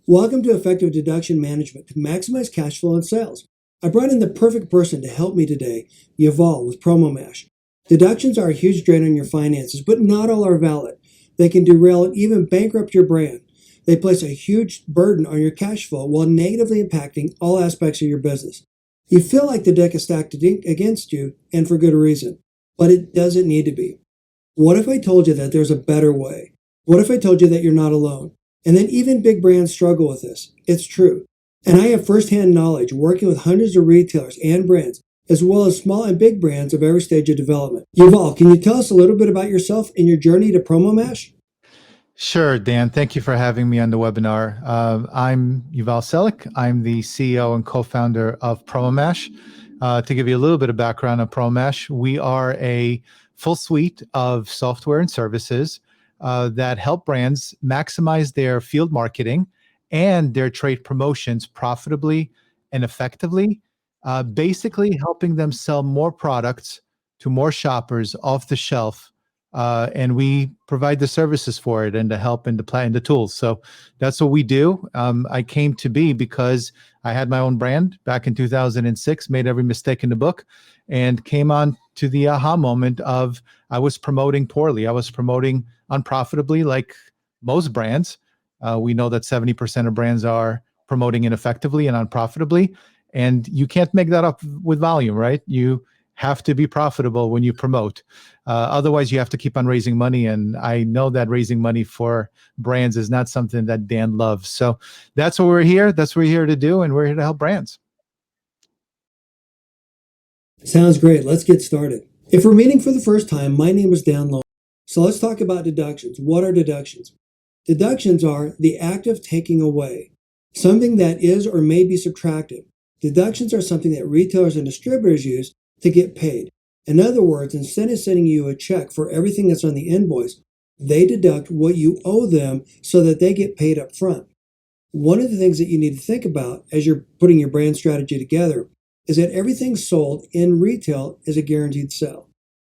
Welcome to Effective Deduction Management to maximize cash flow and sales. I brought in the perfect person to help me today, Yuval with Promo Mash. Deductions are a huge drain on your finances, but not all are valid. They can derail and even bankrupt your brand. They place a huge burden on your cash flow while negatively impacting all aspects of your business. You feel like the deck is stacked against you, and for good reason, but it doesn't need to be. What if I told you that there's a better way? What if I told you that you're not alone? And then even big brands struggle with this. It's true. And I have firsthand knowledge working with hundreds of retailers and brands, as well as small and big brands of every stage of development. Yuval, can you tell us a little bit about yourself and your journey to Promo Mash? Sure, Dan. Thank you for having me on the webinar. I'm Yuval Selik. I'm the CEO and co-founder of PromoMash. To give you a little bit of background on PromoMash, we are a full suite of software and services that help brands maximize their field marketing and their trade promotions profitably and effectively, basically helping them sell more products to more shoppers off the shelf, and we provide the services for it and the help and the plan and the tools. So that's what we do. I came to be because I had my own brand back in 2006, made every mistake in the book, and came on to the aha moment of I was promoting poorly. I was promoting unprofitably, like most brands. We know that 70% of brands are promoting ineffectively and unprofitably, and you can't make that up with volume, right? You have to be profitable when you promote. Otherwise, you have to keep on raising money. And I know that raising money for brands is not something that Dan loves. So that's what we're here. That's what we're here to do. And we're here to help brands. Sounds great. Let's get started. If we're meeting for the first time, my name is Dan Lowe. So let's talk about deductions. What are deductions? Deductions are the act of taking away something that is or may be subtracted. Deductions are something that retailers and distributors use to get paid. In other words, instead of sending you a check for everything that's on the invoice, they deduct what you owe them so that they get paid up front. One of the things that you need to think about as you're putting your brand strategy together is that everything sold in retail is a guaranteed sale.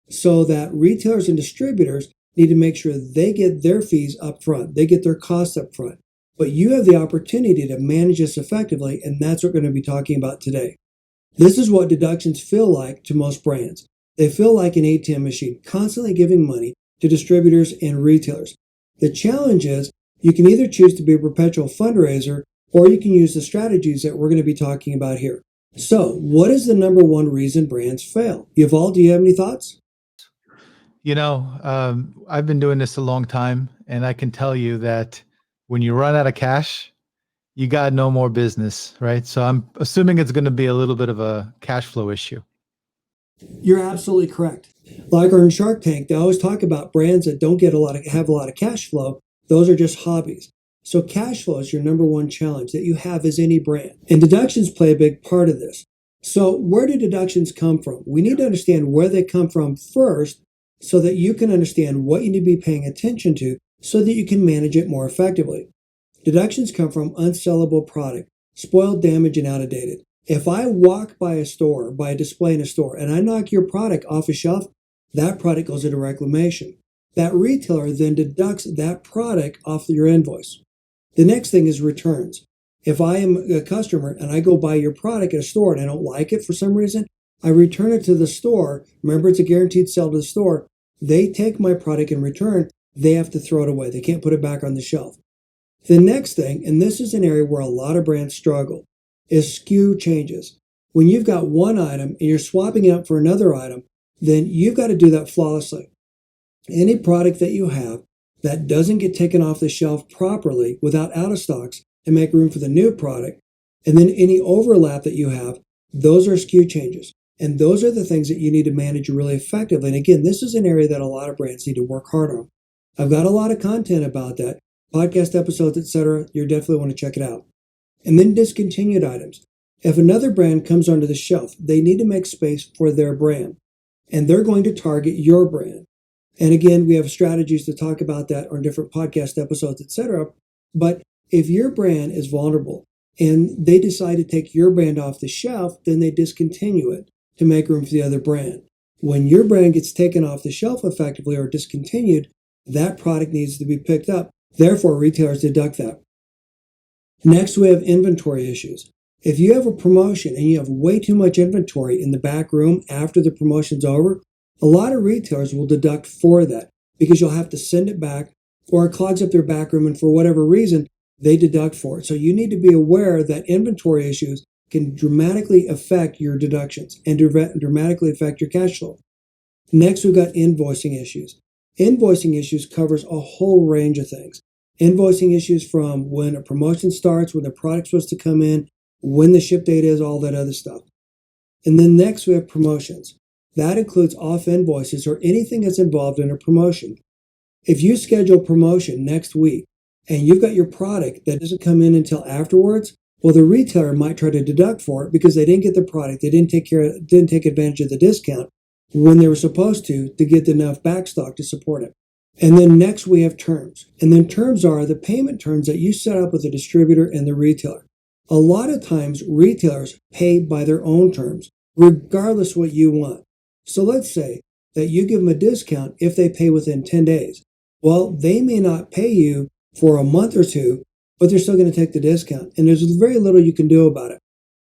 So that retailers and distributors need to make sure they get their fees up front, they get their costs up front. But you have the opportunity to manage this effectively, and that's what we're going to be talking about today. This is what deductions feel like to most brands. They feel like an ATM machine, constantly giving money to distributors and retailers. The challenge is you can either choose to be a perpetual fundraiser or you can use the strategies that we're going to be talking about here. So, what is the number one reason brands fail? Yuval, do you have any thoughts? I've been doing this a long time, and I can tell you that when you run out of cash, you got no more business, right? So I'm assuming it's going to be a little bit of a cash flow issue. You're absolutely correct. Like on Shark Tank, they always talk about brands that don't have a lot of cash flow. Those are just hobbies. So cash flow is your number one challenge that you have as any brand. And deductions play a big part of this. So where do deductions come from? We need to understand where they come from first so that you can understand what you need to be paying attention to so that you can manage it more effectively. Deductions come from unsellable product, spoiled, damaged, and outdated. If I walk by a store, by a display in a store, and I knock your product off a shelf, that product goes into reclamation. That retailer then deducts that product off your invoice. The next thing is returns. If I am a customer and I go buy your product at a store and I don't like it for some reason, I return it to the store. Remember, it's a guaranteed sale to the store. They take my product in return. They have to throw it away. They can't put it back on the shelf. The next thing, and this is an area where a lot of brands struggle, is SKU changes. When you've got one item and you're swapping it up for another item, then you've got to do that flawlessly. Any product that you have that doesn't get taken off the shelf properly without out of stocks and make room for the new product, and then any overlap that you have, those are SKU changes. And those are the things that you need to manage really effectively. And again, this is an area that a lot of brands need to work hard on. I've got a lot of content about that, podcast episodes, etc. You definitely want to check it out. And then discontinued items. If another brand comes onto the shelf, they need to make space for their brand. And they're going to target your brand. And again, we have strategies to talk about that on different podcast episodes, etc. But if your brand is vulnerable and they decide to take your brand off the shelf, then they discontinue it to make room for the other brand. When your brand gets taken off the shelf effectively or discontinued, that product needs to be picked up. Therefore, retailers deduct that. Next, we have inventory issues. If you have a promotion and you have way too much inventory in the back room after the promotion's over, a lot of retailers will deduct for that because you'll have to send it back or it clogs up their back room and for whatever reason, they deduct for it. So you need to be aware that inventory issues can dramatically affect your deductions and dramatically affect your cash flow. Next, we've got invoicing issues. Invoicing issues covers a whole range of things. Invoicing issues from when a promotion starts, when the product's supposed to come in, when the ship date is, all that other stuff. And then next we have promotions. That includes off invoices or anything that's involved in a promotion. If you schedule a promotion next week and you've got your product that doesn't come in until afterwards, well, the retailer might try to deduct for it because they didn't get the product, they didn't take advantage of the discount when they were supposed to get enough backstock to support it. And then next we have terms. And then terms are the payment terms that you set up with the distributor and the retailer. A lot of times retailers pay by their own terms, regardless what you want. So let's say that you give them a discount if they pay within 10 days. Well, they may not pay you for a month or two, but they're still going to take the discount. And there's very little you can do about it.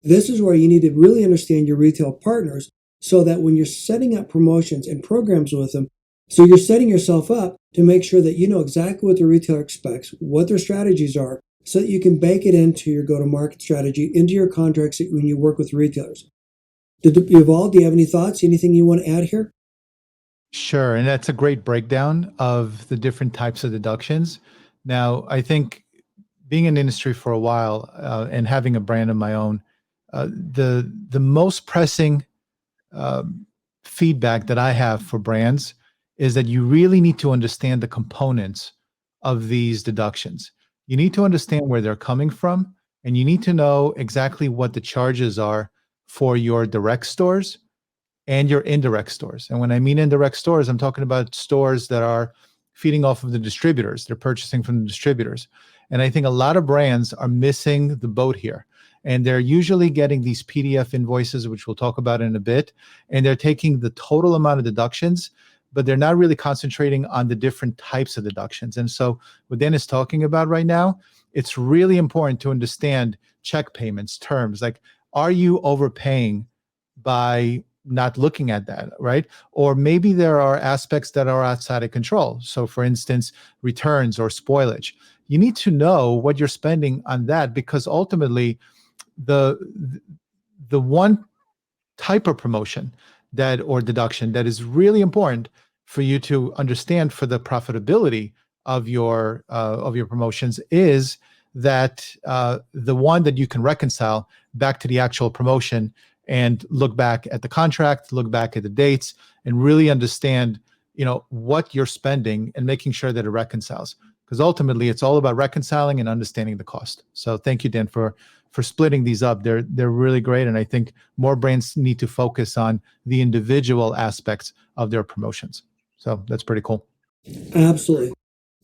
This is where you need to really understand your retail partners so that when you're setting up promotions and programs with them, so you're setting yourself up to make sure that you know exactly what the retailer expects, what their strategies are, so that you can bake it into your go-to-market strategy, into your contracts when you work with retailers. Yuval, do you have any thoughts? Anything you want to add here? Sure. And that's a great breakdown of the different types of deductions. Now, I think being in the industry for a while and having a brand of my own, the most pressing feedback that I have for brands is that you really need to understand the components of these deductions. You need to understand where they're coming from, and you need to know exactly what the charges are for your direct stores and your indirect stores. And when I mean indirect stores, I'm talking about stores that are feeding off of the distributors. They're purchasing from the distributors. And I think a lot of brands are missing the boat here. And they're usually getting these PDF invoices, which we'll talk about in a bit. And they're taking the total amount of deductions, but they're not really concentrating on the different types of deductions. And so what Dan is talking about right now, it's really important to understand check payments, terms. Like, are you overpaying by not looking at that, right? Or maybe there are aspects that are outside of control. So for instance, returns or spoilage. You need to know what you're spending on that, because ultimately the one type of promotion that or deduction that is really important for you to understand for the profitability of your promotions is that the one that you can reconcile back to the actual promotion and look back at the contract, look back at the dates, and really understand, what you're spending and making sure that it reconciles. Because ultimately, it's all about reconciling and understanding the cost. So, thank you, Dan, for splitting these up. They're really great, and I think more brands need to focus on the individual aspects of their promotions. So that's pretty cool. Absolutely.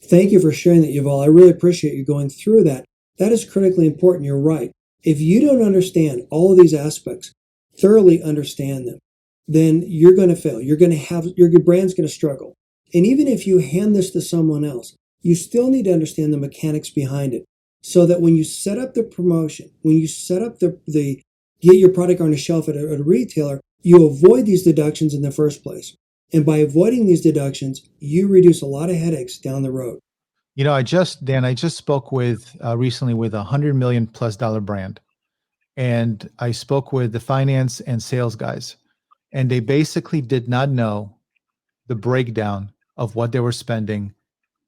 Thank you for sharing that, Yuval. I really appreciate you going through that. That is critically important. You're right. If you don't understand all of these aspects, thoroughly understand them, then you're going to fail. You're going to have your brand's going to struggle. And even if you hand this to someone else, you still need to understand the mechanics behind it, so that when you set up the promotion, when you set up the get your product on a shelf at a retailer, you avoid these deductions in the first place. And by avoiding these deductions, you reduce a lot of headaches down the road. Dan, I just spoke with recently with $100 million+ brand, and I spoke with the finance and sales guys, and they basically did not know the breakdown of what they were spending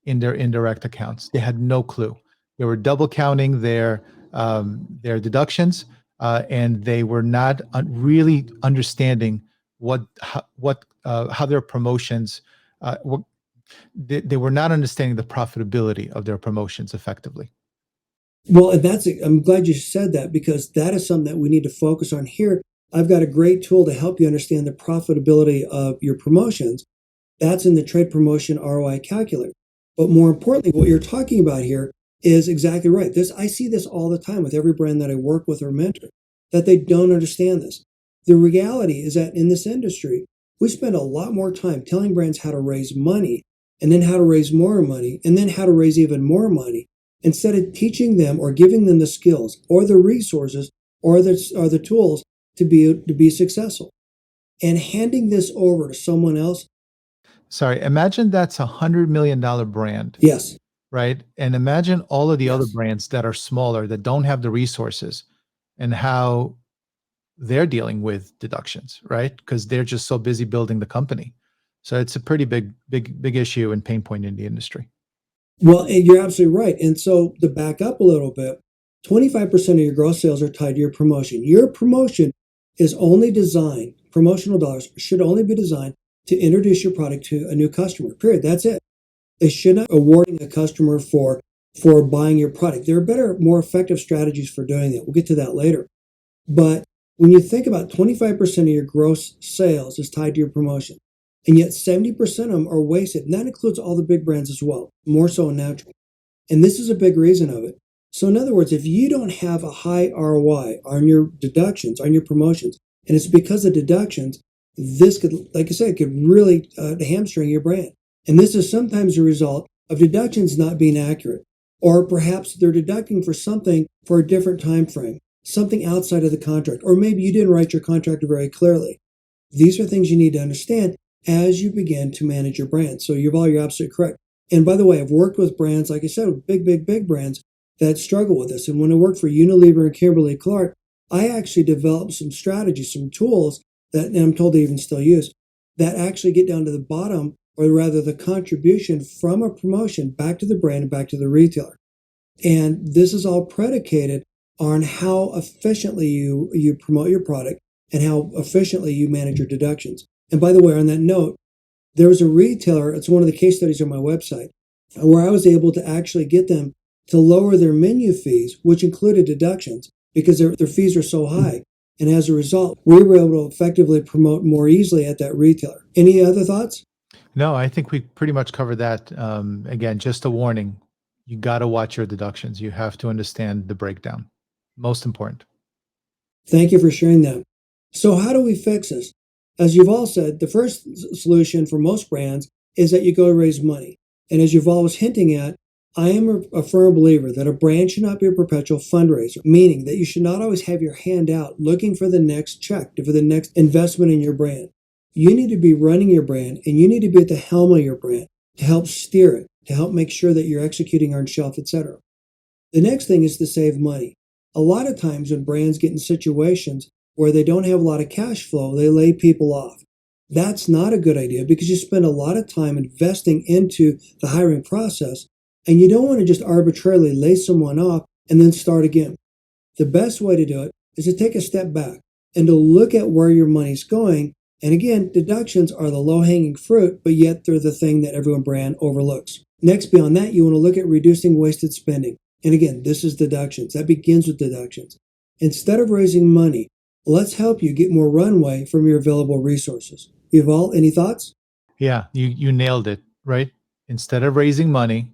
in their indirect accounts. They had no clue. They were double counting their deductions, and they were not really understanding how their promotions. They were not understanding the profitability of their promotions effectively. Well, and I'm glad you said that, because that is something that we need to focus on here. I've got a great tool to help you understand the profitability of your promotions. That's in the Trade Promotion ROI Calculator. But more importantly, what you're talking about here is exactly right. I see this all the time with every brand that I work with or mentor, that they don't understand this. The reality is that in this industry, we spend a lot more time telling brands how to raise money, and then how to raise more money, and then how to raise even more money, instead of teaching them or giving them the skills or the resources or the tools to be successful. And handing this over to someone else, Sorry, imagine that's $100 million brand, yes, right? And imagine all of the other yes. brands that are smaller that don't have the resources and how they're dealing with deductions, right? Because they're just so busy building the company. So it's a pretty big issue and pain point in the industry. Well, and you're absolutely right. And so to back up a little bit, 25% of your gross sales are tied to your promotion. Your promotion is only designed, promotional dollars should only be designed to introduce your product to a new customer. Period. That's it. They should not be awarding a customer for buying your product. There are better, more effective strategies for doing that. We'll get to that later. But when you think about 25% of your gross sales is tied to your promotion, and yet 70% of them are wasted, and that includes all the big brands as well, more so in natural. And this is a big reason of it. So in other words, if you don't have a high ROI on your deductions, on your promotions, and it's because of deductions, this could, like I said, could really hamstring your brand. And this is sometimes a result of deductions not being accurate, or perhaps they're deducting for something for a different time frame, something outside of the contract, or maybe you didn't write your contract very clearly. These are things you need to understand as you begin to manage your brand. So Yuval, you're absolutely correct. And by the way, I've worked with brands, like I said, with big brands that struggle with this. And when I worked for Unilever and Kimberly-Clark, I actually developed some strategies, some tools that, and I'm told they even still use, that actually get down to the bottom, or rather the contribution from a promotion back to the brand and back to the retailer. And this is all predicated on how efficiently you promote your product and how efficiently you manage your deductions. And by the way, on that note, there was a retailer, it's one of the case studies on my website, where I was able to actually get them to lower their menu fees, which included deductions, because their fees are so high. And as a result, we were able to effectively promote more easily at that retailer. Any other thoughts? No, I think we pretty much covered that. Again, just a warning. You got to watch your deductions. You have to understand the breakdown. Most important. Thank you for sharing that. So how do we fix this? As you've all said, the first solution for most brands is that you go raise money. And as Yuval was hinting at, I am a firm believer that a brand should not be a perpetual fundraiser, meaning that you should not always have your hand out looking for the next check, for the next investment in your brand. You need to be running your brand, and you need to be at the helm of your brand to help steer it, to help make sure that you're executing on shelf, etc. The next thing is to save money. A lot of times when brands get in situations where they don't have a lot of cash flow, they lay people off. That's not a good idea because you spend a lot of time investing into the hiring process, and you don't want to just arbitrarily lay someone off and then start again. The best way to do it is to take a step back and to look at where your money's going. And again, deductions are the low-hanging fruit, but yet they're the thing that every brand overlooks. Next, beyond that, you want to look at reducing wasted spending. And again, this is deductions. That begins with deductions. Instead of raising money, let's help you get more runway from your available resources. Yuval, any thoughts? Yeah, you nailed it, right? Instead of raising money,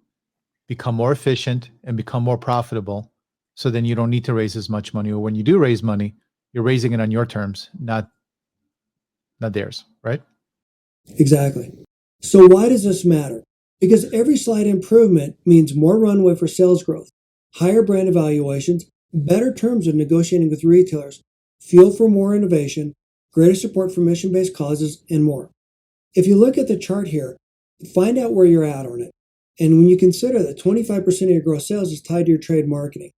become more efficient and become more profitable. So then you don't need to raise as much money. Or when you do raise money, you're raising it on your terms, not theirs, right? Exactly. So why does this matter? Because every slight improvement means more runway for sales growth, higher brand evaluations, better terms of negotiating with retailers, fuel for more innovation, greater support for mission-based causes, and more. If you look at the chart here, find out where you're at on it. And when you consider that 25% of your gross sales is tied to your trade marketing,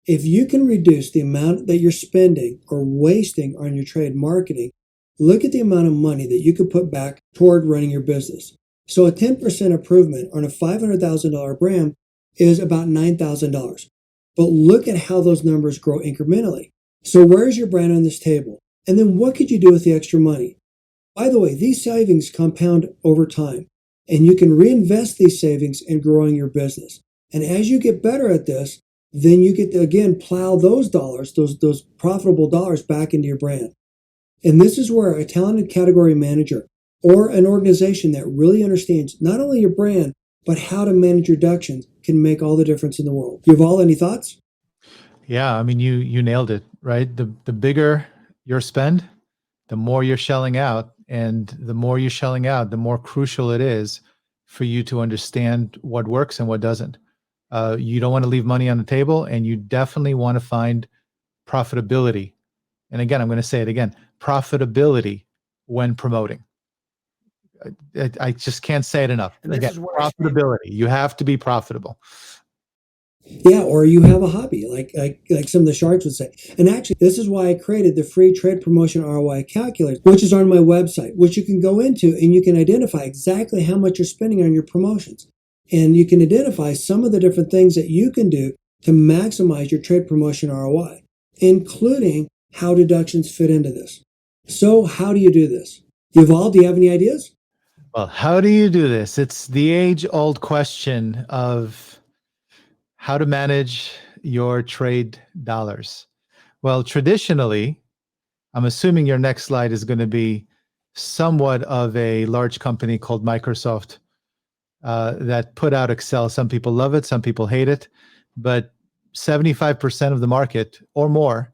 if you can reduce the amount that you're spending or wasting on your trade marketing, look at the amount of money that you could put back toward running your business. So a 10% improvement on a $500,000 brand is about $9,000. But look at how those numbers grow incrementally. So where's your brand on this table? And then what could you do with the extra money? By the way, these savings compound over time, and you can reinvest these savings in growing your business. And as you get better at this, then you get to, again, plow those dollars, those profitable dollars back into your brand. And this is where a talented category manager or an organization that really understands not only your brand, but how to manage your deductions can make all the difference in the world. Yuval, any thoughts? Yeah, I mean you nailed it, right? The bigger your spend, the more you're shelling out, and the more you're shelling out, the more crucial it is for you to understand what works and what doesn't. You don't want to leave money on the table, and you definitely want to find profitability. And again, I'm going to say it again, profitability when promoting. I just can't say it enough. And this Again, is where profitability. You have to be profitable. yeah, or you have a hobby, like some of the sharks would say. And actually, this is why I created the free trade promotion ROI calculator, which is on my website, which you can go into and you can identify exactly how much you're spending on your promotions. And you can identify some of the different things that you can do to maximize your trade promotion ROI, including how deductions fit into this. So how do you do this? Yuval, do you have any ideas? Well, how do you do this? It's the age-old question of how to manage your trade dollars. Well, traditionally, I'm assuming your next slide is going to be somewhat of a large company called Microsoft that put out Excel. Some people love it, some people hate it, but 75% of the market or more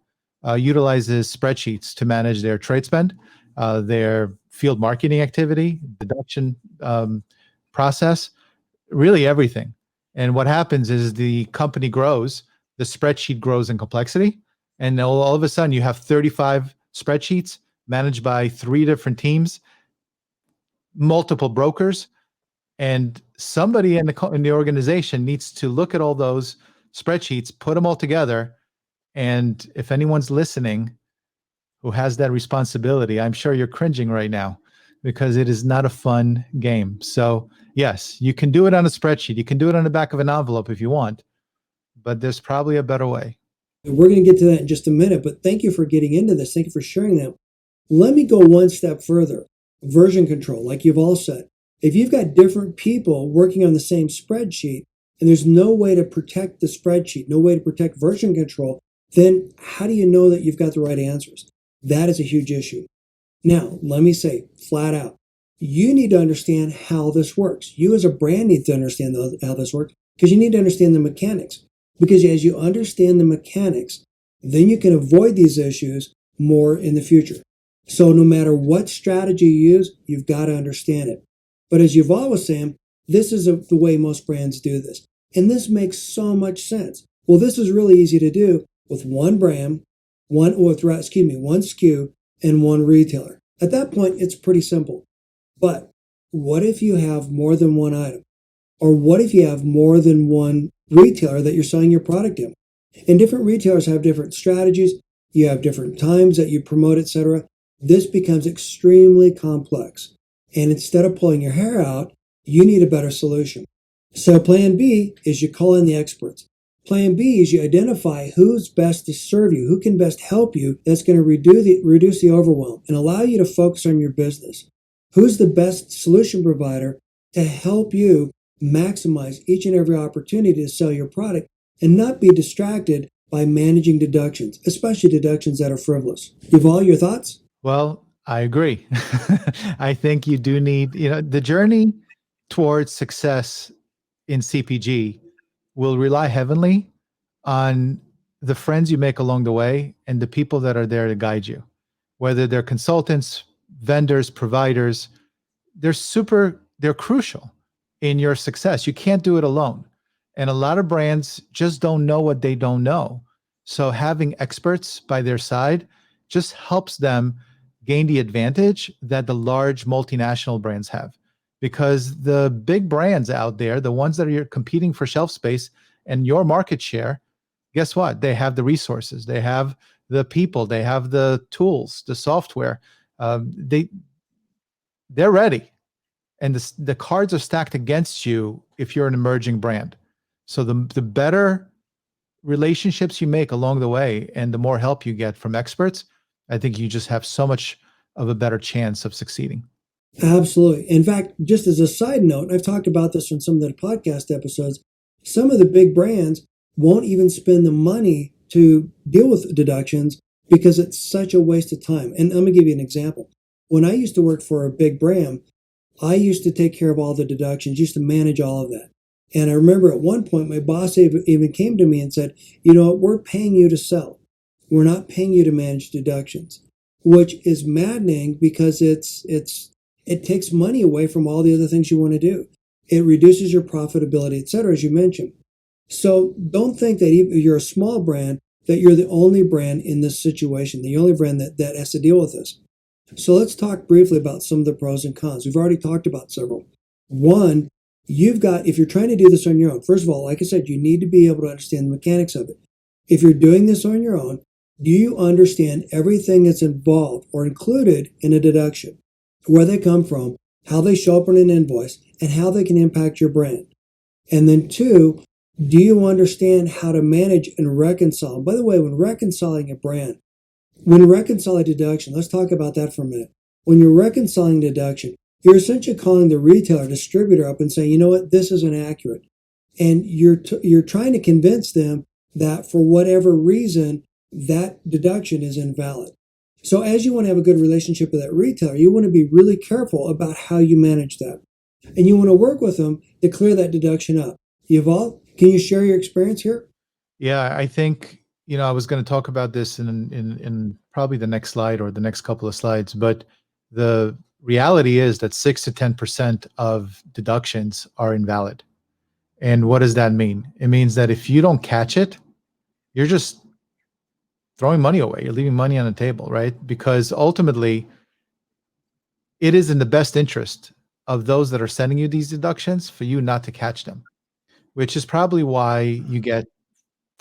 utilizes spreadsheets to manage their trade spend, their field marketing activity, deduction process, really everything. And what happens is the company grows, the spreadsheet grows in complexity, and all of a sudden you have 35 spreadsheets managed by 3 different teams, multiple brokers, and somebody in the organization needs to look at all those spreadsheets, put them all together. And if anyone's listening who has that responsibility, I'm sure you're cringing right now because it is not a fun game. So yes, you can do it on a spreadsheet. You can do it on the back of an envelope if you want, but there's probably a better way. We're going to get to that in just a minute, but thank you for getting into this. Thank you for sharing that. Let me go one step further. Version control, like you've all said. If you've got different people working on the same spreadsheet and there's no way to protect the spreadsheet, no way to protect version control, then how do you know that you've got the right answers? That is a huge issue. Now, let me say flat out, you need to understand how this works. You as a brand need to understand how this works because you need to understand the mechanics. Because as you understand the mechanics, then you can avoid these issues more in the future. So no matter what strategy you use, you've got to understand it. But as Yuval was saying, this is the way most brands do this. And this makes so much sense. Well, this is really easy to do with one brand, one SKU and one retailer. At that point, it's pretty simple. But what if you have more than one item? Or what if you have more than one retailer that you're selling your product in? And different retailers have different strategies. You have different times that you promote, etc. This becomes extremely complex. And instead of pulling your hair out, you need a better solution. So plan B is you call in the experts. Plan B is you identify who's best to serve you, who can best help you, that's going to reduce the overwhelm and allow you to focus on your business. Who's the best solution provider to help you maximize each and every opportunity to sell your product and not be distracted by managing deductions, especially deductions that are frivolous. Yuval, your thoughts? Well, I agree. I think you do need, the journey towards success in CPG will rely heavily on the friends you make along the way and the people that are there to guide you, whether they're consultants, vendors, providers. They're crucial in your success. You can't do it alone. And a lot of brands just don't know what they don't know. So having experts by their side just helps them gain the advantage that the large multinational brands have. Because the big brands out there, the ones that are competing for shelf space and your market share, guess what? They have the resources, they have the people, they have the tools, the software. They're ready, and the cards are stacked against you if you're an emerging brand. So the better relationships you make along the way and the more help you get from experts, I think you just have so much of a better chance of succeeding. Absolutely. In fact, just as a side note, I've talked about this in some of the podcast episodes, some of the big brands won't even spend the money to deal with deductions because it's such a waste of time. And let me give you an example. When I used to work for a big brand, I used to take care of all the deductions, used to manage all of that. And I remember at one point, my boss even came to me and said, we're paying you to sell. We're not paying you to manage deductions, which is maddening because it takes money away from all the other things you want to do. It reduces your profitability, et cetera, as you mentioned. So don't think that even if you're a small brand, that you're the only brand in this situation, the only brand that has to deal with this. So let's talk briefly about some of the pros and cons. We've already talked about several. One, if you're trying to do this on your own, first of all, like I said, you need to be able to understand the mechanics of it. If you're doing this on your own, do you understand everything that's involved or included in a deduction? Where they come from, how they show up on an invoice, and how they can impact your brand? And then two, do you understand how to manage and reconcile? By the way, when reconciling a brand, when reconciling deduction, let's talk about that for a minute. When you're reconciling deduction, you're essentially calling the retailer, distributor up and saying, you know what, this isn't accurate. And you're trying to convince them that for whatever reason, that deduction is invalid. So as you want to have a good relationship with that retailer, you want to be really careful about how you manage that. And you want to work with them to clear that deduction up. Yuval, can you share your experience here? Yeah, I think, I was going to talk about this in probably the next slide or the next couple of slides, but the reality is that 6 to 10% of deductions are invalid. And what does that mean? It means that if you don't catch it, you're just throwing money away. You're leaving money on the table, right? Because ultimately, it is in the best interest of those that are sending you these deductions for you not to catch them, which is probably why you get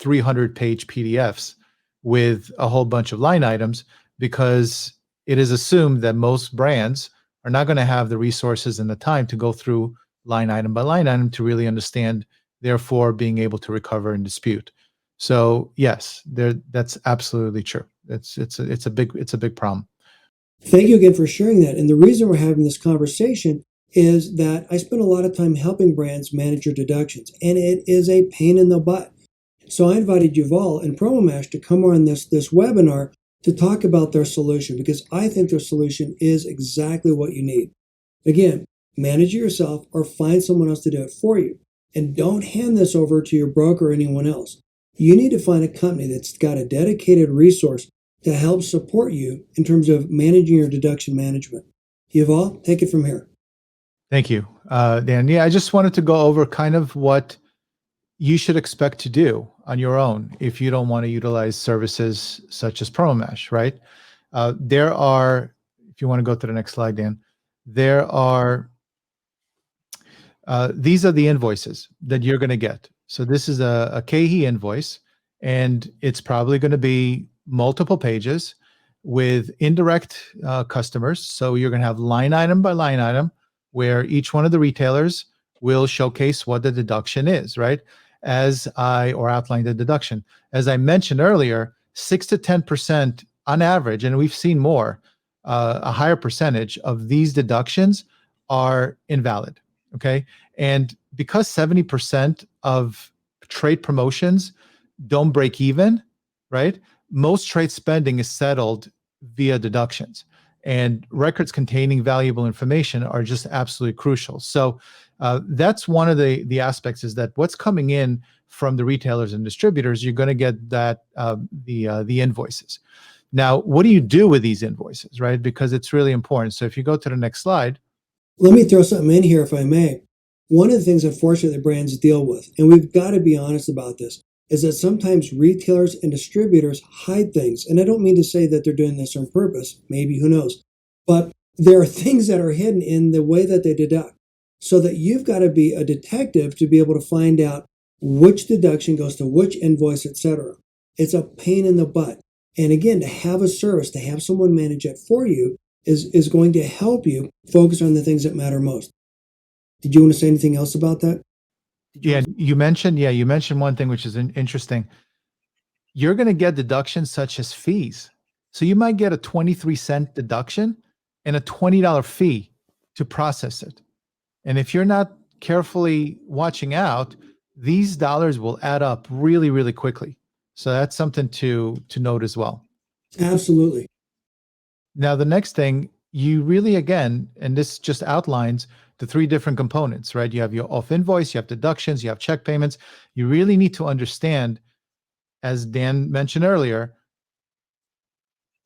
300-page PDFs with a whole bunch of line items, because it is assumed that most brands are not going to have the resources and the time to go through line item by line item to really understand, therefore being able to recover and dispute. So yes, that's absolutely true. It's a big problem. Thank you again for sharing that. And the reason we're having this conversation is that I spend a lot of time helping brands manage your deductions, and it is a pain in the butt. So I invited Yuval and PromoMash to come on this webinar to talk about their solution, because I think their solution is exactly what you need. Again, manage it yourself or find someone else to do it for you. And don't hand this over to your broker or anyone else. You need to find a company that's got a dedicated resource to help support you in terms of managing your deduction management. Yuval, take it from here. Thank you, Dan. Yeah, I just wanted to go over kind of what you should expect to do on your own if you don't want to utilize services such as PromoMash, right? If you want to go to the next slide, Dan, these are the invoices that you're going to get. So this is a KE invoice, and it's probably going to be multiple pages with indirect customers. So you're going to have line item by line item where each one of the retailers will showcase what the deduction is, right? Or outline the deduction. As I mentioned earlier, 6 to 10% on average, and we've seen more, a higher percentage of these deductions are invalid. Okay. And because 70% of trade promotions don't break even, right? Most trade spending is settled via deductions, and records containing valuable information are just absolutely crucial. So that's one of the aspects, is that what's coming in from the retailers and distributors, you're going to get that the invoices. Now, what do you do with these invoices, right? Because it's really important. So if you go to the next slide. Let me throw something in here, if I may. One of the things, unfortunately, that brands deal with, and we've got to be honest about this, is that sometimes retailers and distributors hide things. And I don't mean to say that they're doing this on purpose. Maybe, who knows? But there are things that are hidden in the way that they deduct, so that you've got to be a detective to be able to find out which deduction goes to which invoice, etc. It's a pain in the butt. And again, to have a service, to have someone manage it for you, is going to help you focus on the things that matter most. Did you want to say anything else about that? You mentioned one thing which is interesting. You're going to get deductions such as fees. So you might get a 23-cent deduction and a $20 fee to process it. And if you're not carefully watching out, these dollars will add up really, really quickly. So that's something to note as well. Absolutely. Now, the next thing, you really, again, and this just outlines the three different components, right? You have your off invoice, you have deductions, you have check payments. You really need to understand, as Dan mentioned earlier,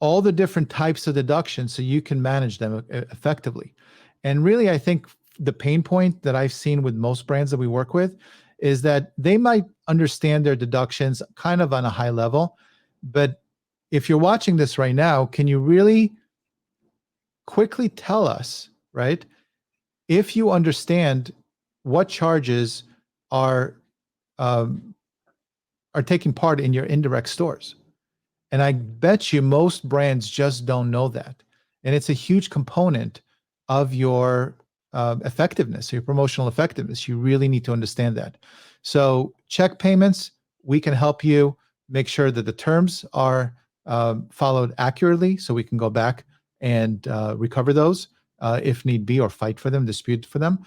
all the different types of deductions so you can manage them effectively. And really, I think the pain point that I've seen with most brands that we work with is that they might understand their deductions kind of on a high level, but if you're watching this right now, can you really quickly tell us, right, if you understand what charges are um, are taking part in your indirect stores? And I bet you most brands just don't know that. And it's a huge component of your effectiveness, your promotional effectiveness. You really need to understand that. So, check payments, we can help you make sure that the terms are followed accurately so we can go back and recover those if need be, or fight for them, dispute for them.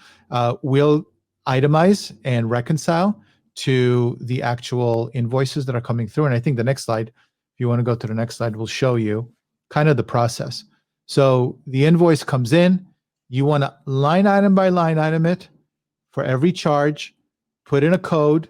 We'll itemize and reconcile to the actual invoices that are coming through. And I think the next slide, if you want to go to the next slide, will show you kind of the process. So the invoice comes in, you want to line item by line item it for every charge, put in a code,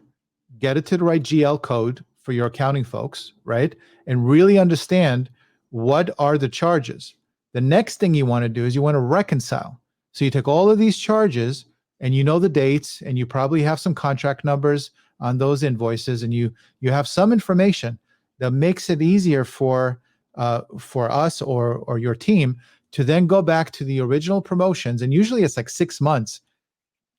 get it to the right GL code for your accounting folks, right? And really understand what are the charges. The next thing you want to do is you want to reconcile. So you take all of these charges and you know the dates, and you probably have some contract numbers on those invoices, and you have some information that makes it easier for us or your team to then go back to the original promotions. And usually it's like 6 months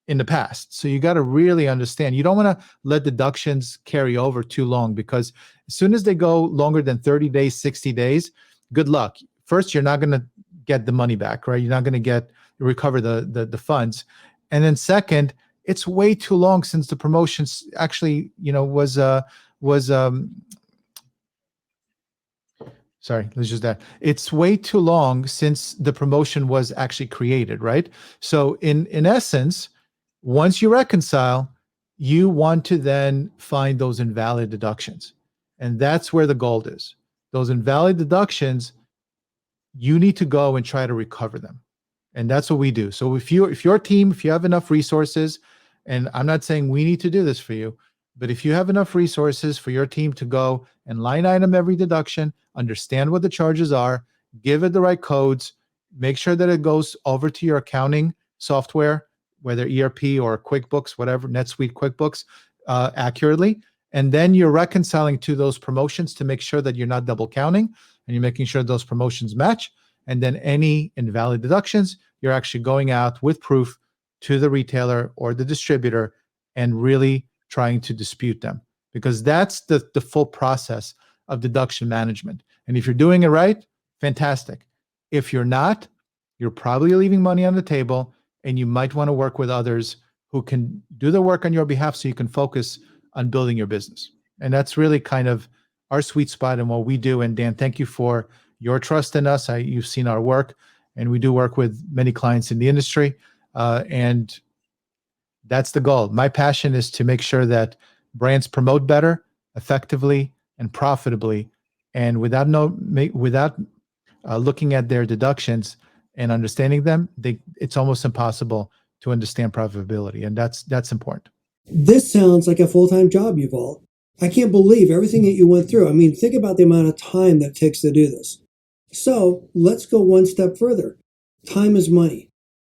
in the past. So you got to really understand. You don't want to let deductions carry over too long, because as soon as they go longer than 30 days, 60 days, good luck. First, you're not going to get the money back, right? You're not going to recover the funds. And then second, it's way too long since the promotions actually, was sorry, let's just that. It's way too long since the promotion was actually created, right? So in essence, once you reconcile, you want to then find those invalid deductions. And that's where the gold is. Those invalid deductions, you need to go and try to recover them. And that's what we do. So if your team, if you have enough resources, and I'm not saying we need to do this for you, but if you have enough resources for your team to go and line item every deduction, understand what the charges are, give it the right codes, make sure that it goes over to your accounting software, whether ERP or QuickBooks, whatever, NetSuite, QuickBooks, accurately. And then you're reconciling to those promotions to make sure that you're not double counting, and you're making sure those promotions match. And then any invalid deductions, you're actually going out with proof to the retailer or the distributor and really trying to dispute them, because that's the full process of deduction management. And if you're doing it right, fantastic. If you're not, you're probably leaving money on the table, and you might want to work with others who can do the work on your behalf so you can focus on building your business. And that's really kind of our sweet spot and what we do. And Dan, thank you for your trust in us. You've seen our work, and we do work with many clients in the industry. And that's the goal. My passion is to make sure that brands promote better, effectively, and profitably. And without looking at their deductions and understanding them, it's almost impossible to understand profitability. And that's important. This sounds like a full-time job, Yuval. I can't believe everything that you went through. I mean, think about the amount of time that takes to do this. So let's go one step further. Time is money.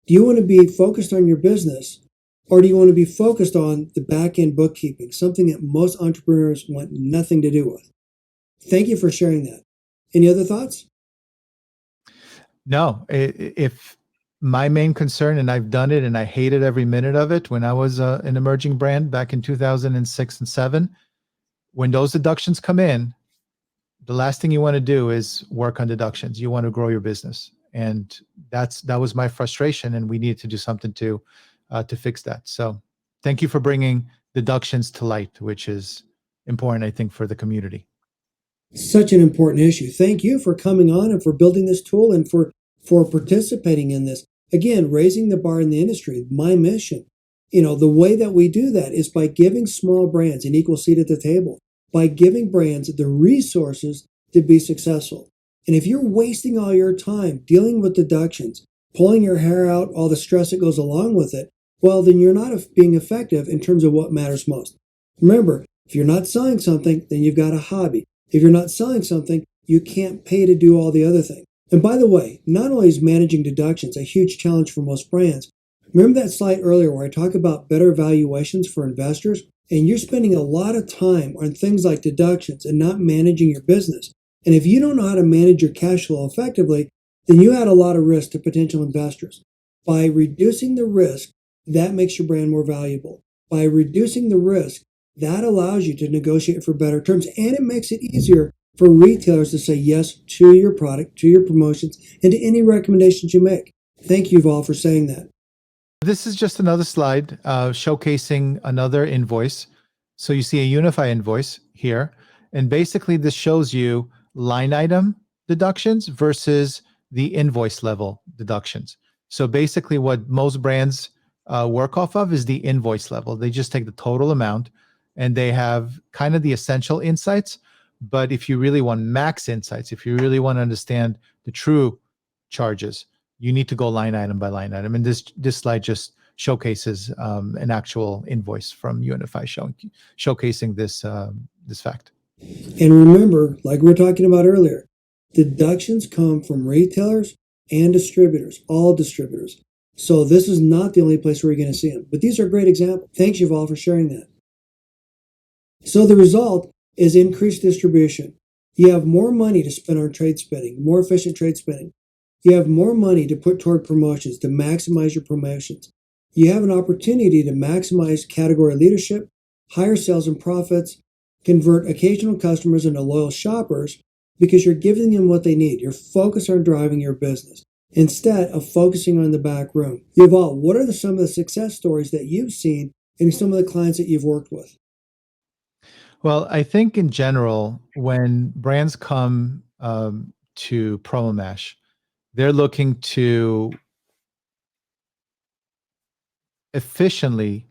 Do you want to be focused on your business, or do you want to be focused on the back-end bookkeeping, something that most entrepreneurs want nothing to do with? Thank you for sharing that. Any other thoughts? No, if my main concern, and I've done it and I hated every minute of it when I was an emerging brand back in 2006 and 7, when those deductions come in, the last thing you want to do is work on deductions. You want to grow your business. And that was my frustration, and we needed to do something to fix that. So thank you for bringing deductions to light, which is important, I think, for the community. Such an important issue. Thank you for coming on and for building this tool and for participating in this. Again, raising the bar in the industry, my mission. The way that we do that is by giving small brands an equal seat at the table, by giving brands the resources to be successful. And if you're wasting all your time dealing with deductions, pulling your hair out, all the stress that goes along with it, well, then you're not being effective in terms of what matters most. Remember, if you're not selling something, then you've got a hobby. If you're not selling something, you can't pay to do all the other things. And by the way, not only is managing deductions a huge challenge for most brands, Remember that slide earlier where I talk about better valuations for investors? And you're spending a lot of time on things like deductions and not managing your business. And if you don't know how to manage your cash flow effectively, then you add a lot of risk to potential investors. By reducing the risk, that makes your brand more valuable. By reducing the risk, that allows you to negotiate for better terms, and it makes it easier for retailers to say yes to your product, to your promotions, and to any recommendations you make. Thank you, Yuval, for saying that. This is just another slide showcasing another invoice. So you see a Unify invoice here. And basically this shows you line item deductions versus the invoice level deductions. So basically what most brands work off of is the invoice level. They just take the total amount and they have kind of the essential insights. But if you really want max insights, if you really want to understand the true charges, you need to go line item by line item. And this slide just showcases an actual invoice from Unify showcasing this fact. And remember, like we were talking about earlier, deductions come from retailers and distributors, all distributors. So this is not the only place where you're going to see them. But these are great examples. Thanks, Yuval, for sharing that. So the result is increased distribution. You have more money to spend on trade spending, more efficient trade spending. You have more money to put toward promotions, to maximize your promotions. You have an opportunity to maximize category leadership, higher sales and profits, convert occasional customers into loyal shoppers because you're giving them what they need. You're focused on driving your business instead of focusing on the back room. Yuval, what are some of the success stories that you've seen in some of the clients that you've worked with? Well, I think in general, when brands come to PromoMash, they're looking to efficiently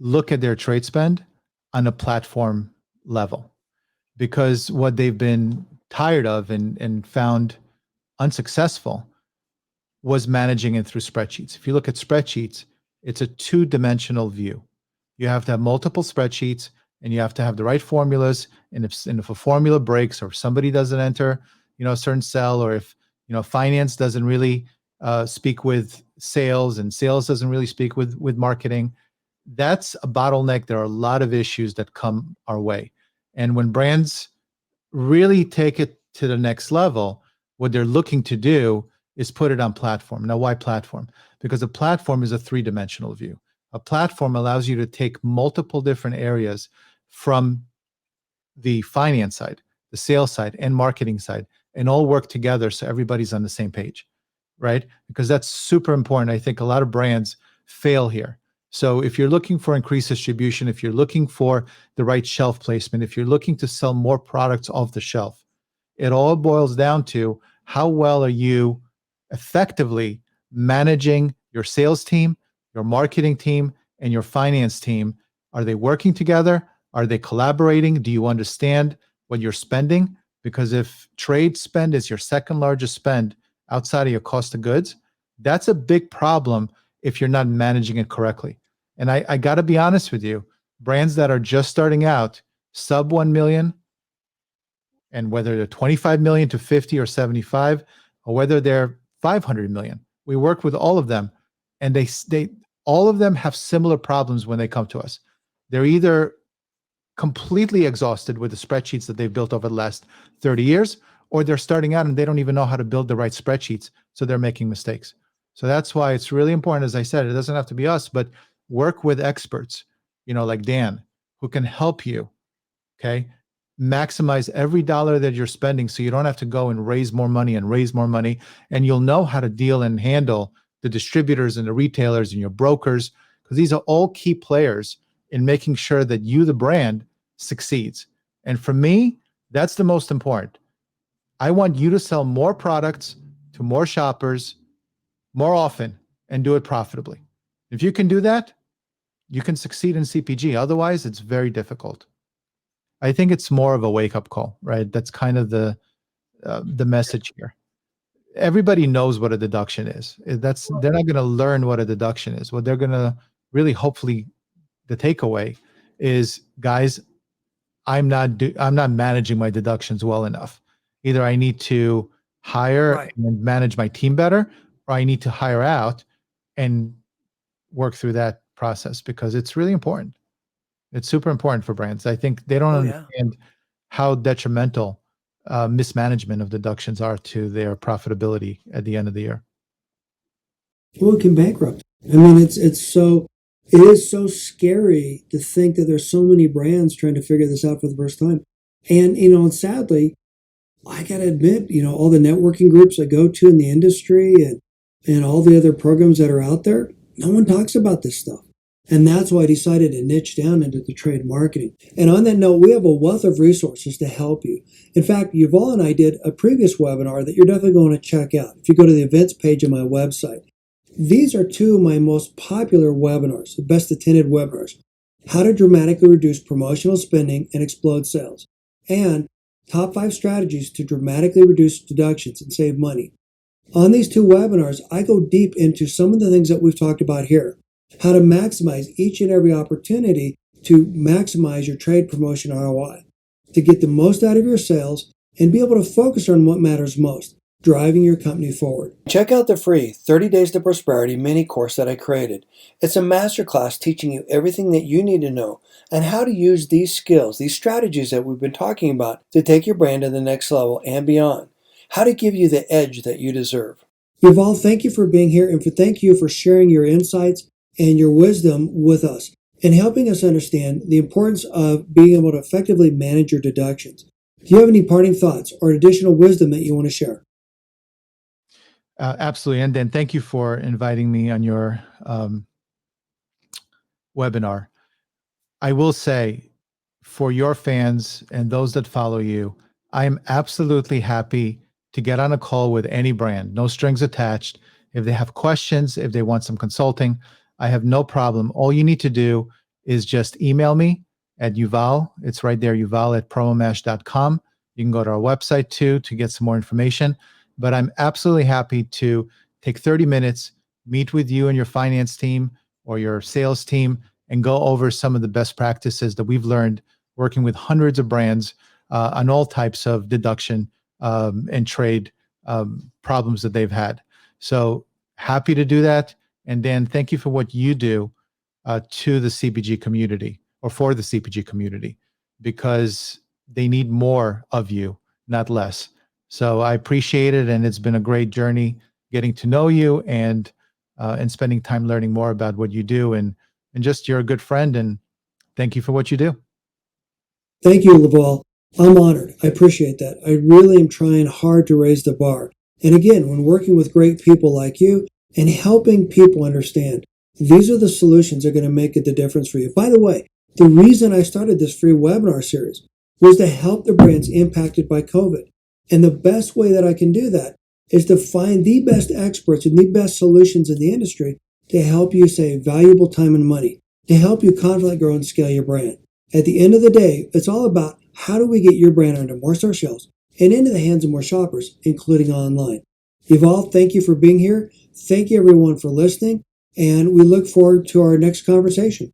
look at their trade spend on a platform level, because what they've been tired of and found unsuccessful was managing it through spreadsheets. If you look at spreadsheets, it's a two-dimensional view. You have to have multiple spreadsheets and you have to have the right formulas. And if a formula breaks or if somebody doesn't enter, a certain cell, or if, finance doesn't really speak with sales and sales doesn't really speak with marketing, that's a bottleneck. There are a lot of issues that come our way. And when brands really take it to the next level, what they're looking to do is put it on platform. Now, why platform? Because a platform is a three-dimensional view. A platform allows you to take multiple different areas from the finance side, the sales side, and marketing side, and all work together so everybody's on the same page, right? Because that's super important. I think a lot of brands fail here. So if you're looking for increased distribution, if you're looking for the right shelf placement, if you're looking to sell more products off the shelf, it all boils down to how well are you effectively managing your sales team, your marketing team, and your finance team. Are they working together? Are they collaborating? Do you understand what you're spending? Because if trade spend is your second largest spend outside of your cost of goods, that's a big problem if you're not managing it correctly. And I got to be honest with you, brands that are just starting out, sub 1 million, and whether they're 25 million to 50 or 75, or whether they're 500 million, we work with all of them, and they all of them have similar problems when they come to us. They're either completely exhausted with the spreadsheets that they've built over the last 30 years, or they're starting out and they don't even know how to build the right spreadsheets, so they're making mistakes. So that's why it's really important, as I said, it doesn't have to be us, but work with experts, like Dan, who can help you, okay? Maximize every dollar that you're spending so you don't have to go and raise more money, and you'll know how to deal and handle the distributors and the retailers and your brokers, because these are all key players in making sure that you, the brand, succeeds. And for me, that's the most important. I want you to sell more products to more shoppers more often and do it profitably. If you can do that, you can succeed in CPG. Otherwise, it's very difficult. I think it's more of a wake-up call, right? That's kind of the message here. Everybody knows what a deduction is. They're not going to learn what a deduction is. What they're going to really, hopefully, the takeaway is, guys, I'm not managing my deductions well enough. Either I need to hire Right. and manage my team better, or I need to hire out and work through that process because it's really important. It's super important for brands. I think they don't Oh yeah. understand how detrimental mismanagement of deductions are to their profitability at the end of the year. Well, it can bankrupt. I mean, it is so scary to think that there's so many brands trying to figure this out for the first time. And and sadly, I gotta admit, all the networking groups I go to in the industry and all the other programs that are out there, no one talks about this stuff. And that's why I decided to niche down into the trade marketing. And on that note, we have a wealth of resources to help you. In fact, Yuval and I did a previous webinar that you're definitely going to check out. If you go to the events page of my website, these are two of my most popular webinars, the best attended webinars. How to dramatically reduce promotional spending and explode sales. And top 5 strategies to dramatically reduce deductions and save money. On these two webinars, I go deep into some of the things that we've talked about here. How to maximize each and every opportunity to maximize your trade promotion ROI, to get the most out of your sales and be able to focus on what matters most, driving your company forward. Check out the free 30 Days to Prosperity mini course that I created. It's a masterclass teaching you everything that you need to know and how to use these skills, these strategies that we've been talking about to take your brand to the next level and beyond. How to give you the edge that you deserve. Yuval, thank you for being here and thank you for sharing your insights and your wisdom with us and helping us understand the importance of being able to effectively manage your deductions. Do you have any parting thoughts or additional wisdom that you want to share? Absolutely. And then thank you for inviting me on your webinar. I will say, for your fans and those that follow you, I am absolutely happy to get on a call with any brand, no strings attached. If they have questions, if they want some consulting, I have no problem. All you need to do is just email me at Yuval. It's right there, yuval@promomash.com. You can go to our website too to get some more information. But I'm absolutely happy to take 30 minutes, meet with you and your finance team or your sales team, and go over some of the best practices that we've learned working with hundreds of brands on all types of deduction and trade problems that they've had. So happy to do that. And Dan, thank you for what you do to the CPG community or for the CPG community, because they need more of you, not less. So I appreciate it, and it's been a great journey getting to know you and spending time learning more about what you do, and just you're a good friend, and thank you for what you do. Thank you, Yuval. I'm honored. I appreciate that. I really am trying hard to raise the bar. And again, when working with great people like you and helping people understand, these are the solutions that are going to make the difference for you. By the way, the reason I started this free webinar series was to help the brands impacted by COVID. And the best way that I can do that is to find the best experts and the best solutions in the industry to help you save valuable time and money, to help you confidently grow and scale your brand. At the end of the day, it's all about how do we get your brand onto more store shelves and into the hands of more shoppers, including online. Yuval, thank you for being here. Thank you everyone for listening, and we look forward to our next conversation.